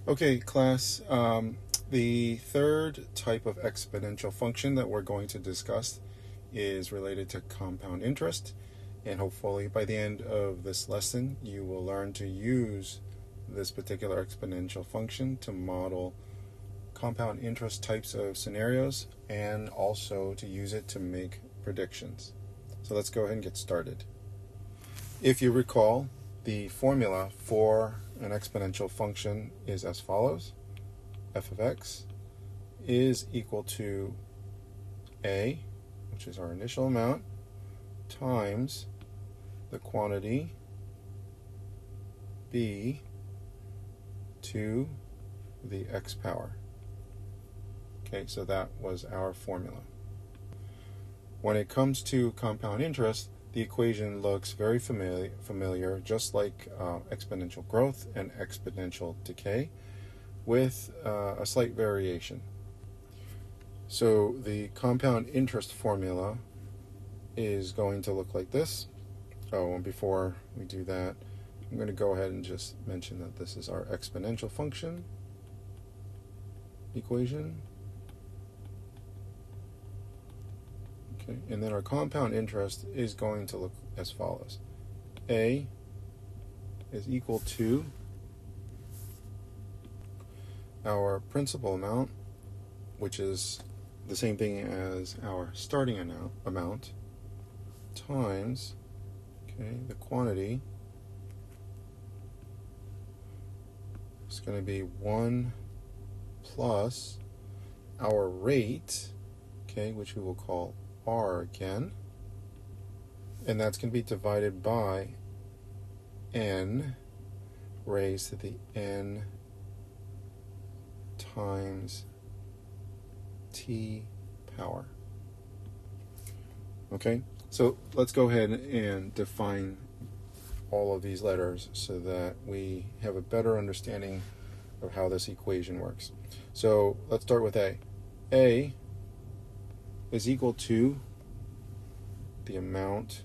Okay, class. The third type of exponential function that we're going to discuss is related to compound interest. And hopefully, by the end of this lesson, you will learn to use this particular exponential function to model compound interest types of scenarios and also to use it to make predictions. So let's go ahead and get started. If you recall, the formula for an exponential function is as follows. F of x is equal to a, which is our initial amount, times the quantity b to the x power. Okay, so that was our formula. When it comes to compound interest, the equation looks very familiar, just like exponential growth and exponential decay, with a slight variation. So the compound interest formula is going to look like this. Oh, and before we do that, I'm going to go ahead and just mention that this is our exponential function equation. Okay, and then our compound interest is going to look as follows. A is equal to our principal amount, which is the same thing as our starting amount, times the quantity. It's going to be 1 plus our rate, which we will call R again, and that's going to be divided by n raised to the n times t power. Okay, so let's go ahead and define all of these letters so that we have a better understanding of how this equation works. So let's start with A. A is equal to the amount,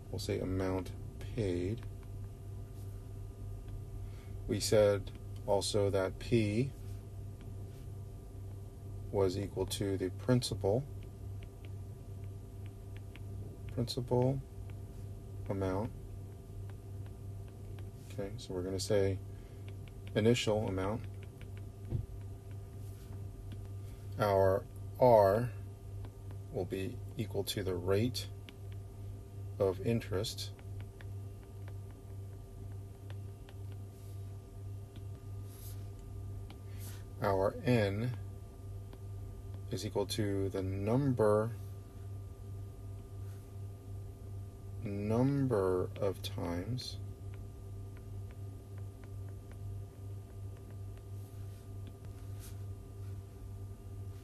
we'll say amount paid. We said also that P was equal to the principal amount. Okay, so we're going to say initial amount. Our R will be equal to the rate of interest. Our N is equal to the number of times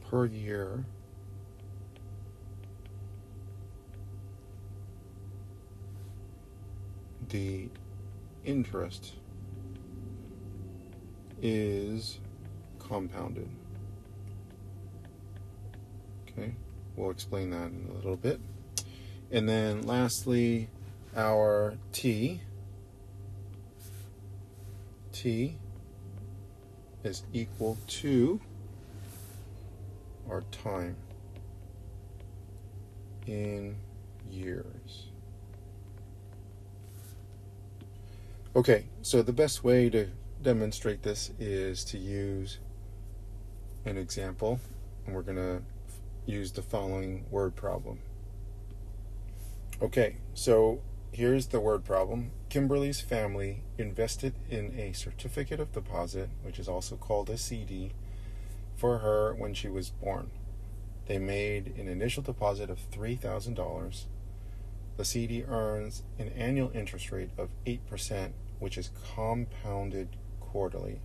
per year the interest is compounded. Okay, we'll explain that in a little bit. And then lastly, our T is equal to our time in years. Okay, so the best way to demonstrate this is to use an example, and we're going to use the following word problem. Okay, so here's the word problem. Kimberly's family invested in a certificate of deposit, which is also called a CD, for her when she was born. They made an initial deposit of $3,000. The CD earns an annual interest rate of 8%, which is compounded quarterly.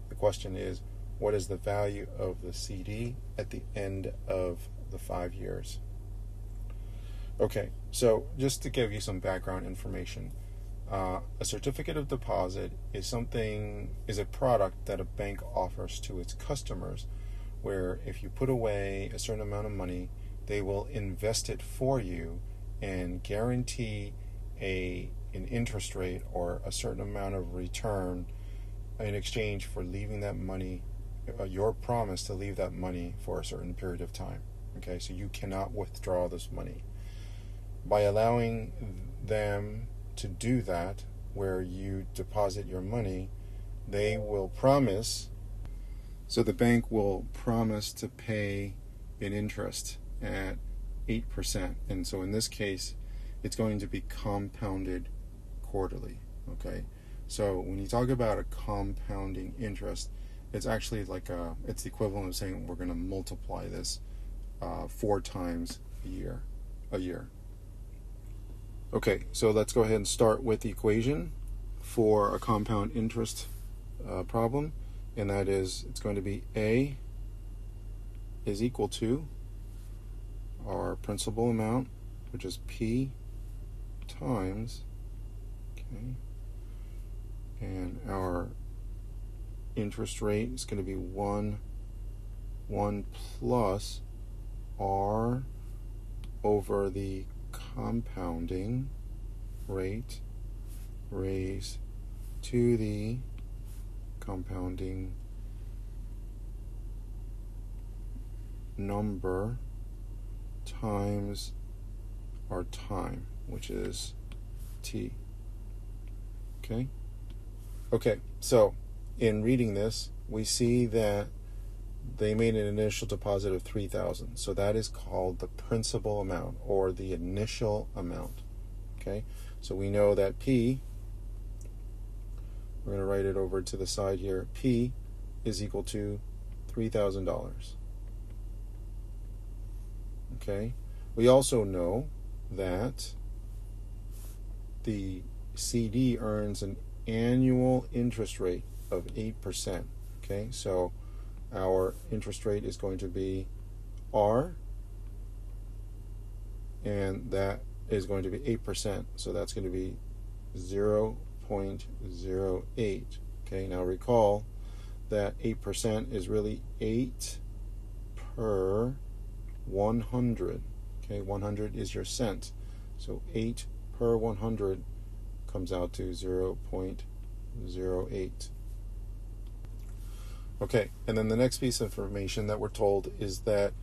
The question is, what is the value of the CD at the end of the 5 years? Okay, so just to give you some background information, a certificate of deposit is a product that a bank offers to its customers, where if you put away a certain amount of money, they will invest it for you and guarantee a an interest rate or a certain amount of return in exchange for leaving that money, your promise to leave that money for a certain period of time. Okay, so you cannot withdraw this money. By allowing them to do that, where you deposit your money, they will promise, so the bank will promise to pay an interest at 8%. And so in this case, it's going to be compounded quarterly. Okay, so when you talk about a compounding interest, it's actually like it's the equivalent of saying we're going to multiply this 4 times a year. Okay, so let's go ahead and start with the equation for a compound interest problem, and that is, it's going to be A is equal to our principal amount, which is P times, okay, and our interest rate is going to be 1 plus R over the compounding rate raised to the compounding number times our time, which is T. Okay, so in reading this, we see that they made an initial deposit of $3,000. So that is called the principal amount, or the initial amount. Okay, so we know that P, we're going to write it over to the side here, P is equal to $3,000. Okay, we also know that the CD earns an annual interest rate of 8%. Okay, so our interest rate is going to be R, and that is going to be 8%. So that's going to be 0.08. Okay, now recall that 8% is really 8 per 100. Okay, 100 is your cent. So 8 per 100 comes out to 0.08. Okay, and then the next piece of information that we're told is that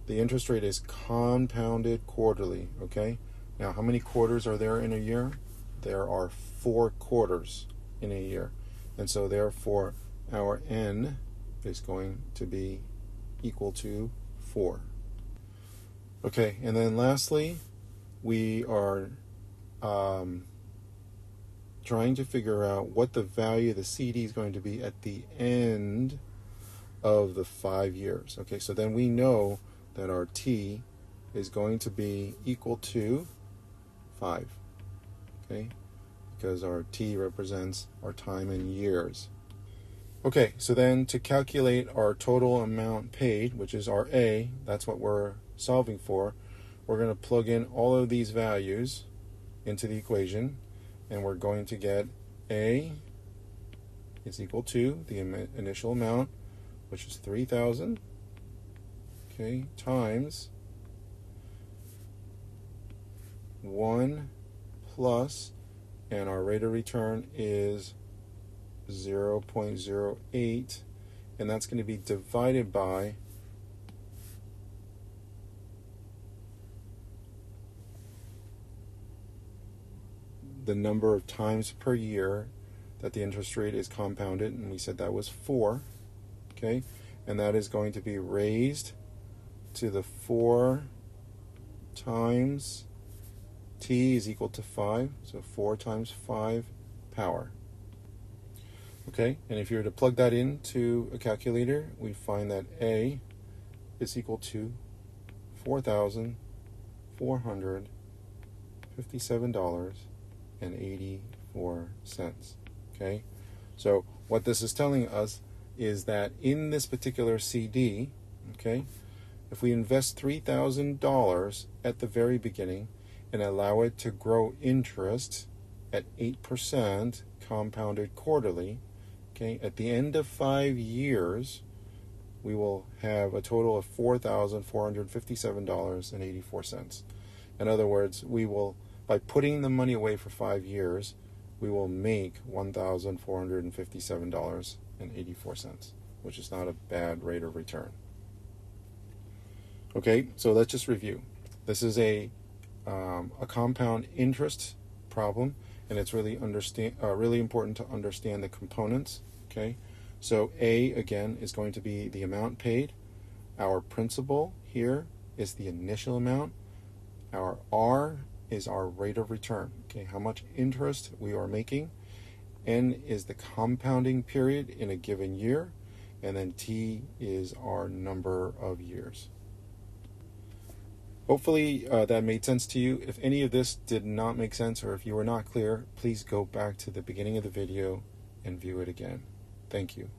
the interest rate is compounded quarterly. Okay, now how many quarters are there in a year? There are 4 quarters in a year, and so therefore our N is going to be equal to 4. Okay, and then lastly, we are trying to figure out what the value of the CD is going to be at the end of the 5 years. Okay, so then we know that our T is going to be equal to 5. Okay, because our T represents our time in years. Okay, so then to calculate our total amount paid, which is our A, that's what we're solving for, we're going to plug in all of these values into the equation, and we're going to get A is equal to the initial amount, which is 3,000, okay, times 1 plus, and our rate of return is 0.08, and that's going to be divided by the number of times per year that the interest rate is compounded, and we said that was 4. Okay, and that is going to be raised to the 4 times T is equal to 5, so 4 times 5 power. Okay, and if you were to plug that into a calculator, we find that A is equal to $4,457.84. Okay, so what this is telling us is that in this particular CD, okay, if we invest $3,000 at the very beginning and allow it to grow interest at 8% compounded quarterly, okay, at the end of 5 years, we will have a total of $4,457.84. In other words, we will by putting the money away for 5 years, we will make $1,457.84, which is not a bad rate of return. Okay, so let's just review. This is a compound interest problem, and it's really important to understand the components. Okay, so A, again, is going to be the amount paid. Our principal here is the initial amount. Our R is our rate of return. Okay, how much interest we are making. N is the compounding period in a given year, and then T is our number of years. Hopefully that made sense to you. If any of this did not make sense, or if you were not clear, please go back to the beginning of the video and view it again. Thank you.